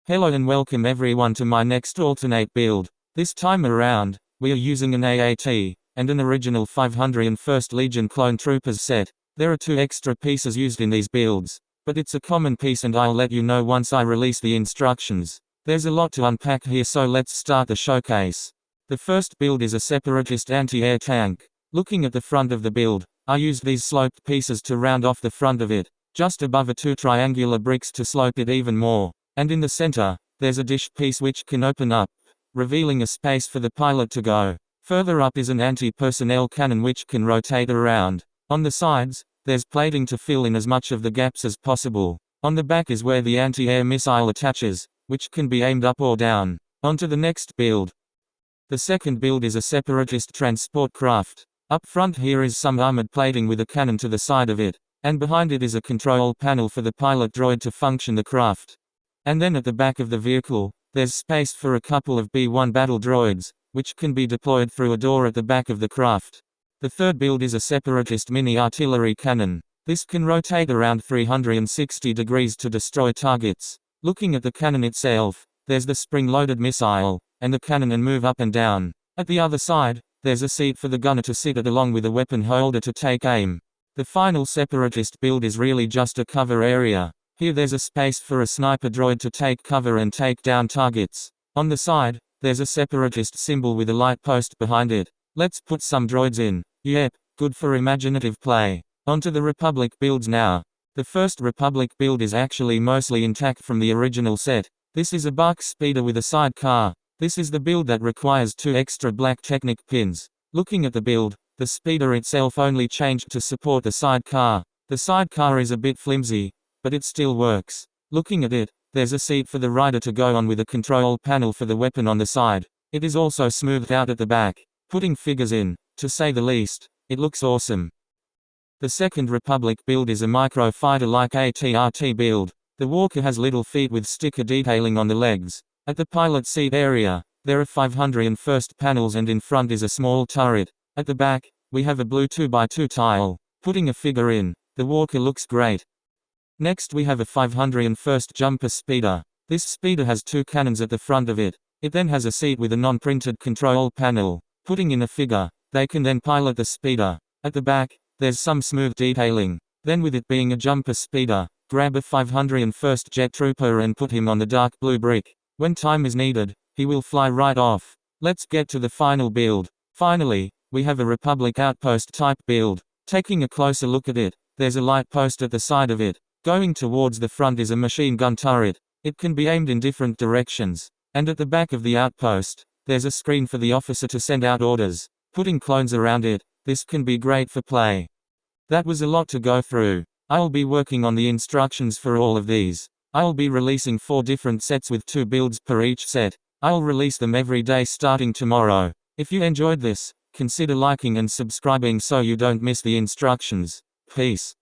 Hello and welcome everyone to my next alternate build. This time around, we are using an AAT, and an original 501st Legion clone troopers set. There are 2 extra pieces used in these builds, but it's a common piece and I'll let you know once I release the instructions. There's a lot to unpack here, so let's start the showcase. The first build is a Separatist anti-air tank. Looking at the front of the build, I used these sloped pieces to round off the front of it, just above are 2 triangular bricks to slope it even more. And in the center, there's a dish piece which can open up, revealing a space for the pilot to go. Further up is an anti-personnel cannon which can rotate around. On the sides, there's plating to fill in as much of the gaps as possible. On the back is where the anti-air missile attaches, which can be aimed up or down. On to the next build. The second build is a Separatist transport craft. Up front here is some armored plating with a cannon to the side of it, and behind it is a control panel for the pilot droid to function the craft. And then at the back of the vehicle, there's space for a couple of B-1 battle droids, which can be deployed through a door at the back of the craft. The third build is a Separatist mini-artillery cannon. This can rotate around 360 degrees to destroy targets. Looking at the cannon itself, there's the spring-loaded missile, and the cannon and move up and down. At the other side, there's a seat for the gunner to sit at along with a weapon holder to take aim. The final Separatist build is really just a cover area. Here there's a space for a sniper droid to take cover and take down targets. On the side, there's a Separatist symbol with a light post behind it. Let's put some droids in. Yep, good for imaginative play. Onto the Republic builds now. The first Republic build is actually mostly intact from the original set. This is a BARC speeder with a sidecar. This is the build that requires 2 extra black Technic pins. Looking at the build, the speeder itself only changed to support the sidecar. The sidecar is a bit flimsy, but it still works. Looking at it, there's a seat for the rider to go on with a control panel for the weapon on the side. It is also smoothed out at the back. Putting figures in, to say the least, it looks awesome. The second Republic build is a microfighter-like AT-RT build. The walker has little feet with sticker detailing on the legs. At the pilot seat area, there are 501st panels and in front is a small turret. At the back, we have a blue 2x2 tile. Putting a figure in, the walker looks great. Next we have a 501st jumper speeder. This speeder has 2 cannons at the front of it. It then has a seat with a non-printed control panel. Putting in a figure, they can then pilot the speeder. At the back, there's some smooth detailing. Then with it being a jumper speeder, grab a 501st jet trooper and put him on the dark blue brick. When time is needed, he will fly right off. Let's get to the final build. Finally, we have a Republic outpost type build. Taking a closer look at it, there's a light post at the side of it. Going towards the front is a machine gun turret. It can be aimed in different directions. And at the back of the outpost, there's a screen for the officer to send out orders. Putting clones around it, this can be great for play. That was a lot to go through. I'll be working on the instructions for all of these. I'll be releasing 4 different sets with 2 builds per each set. I'll release them every day starting tomorrow. If you enjoyed this, consider liking and subscribing so you don't miss the instructions. Peace.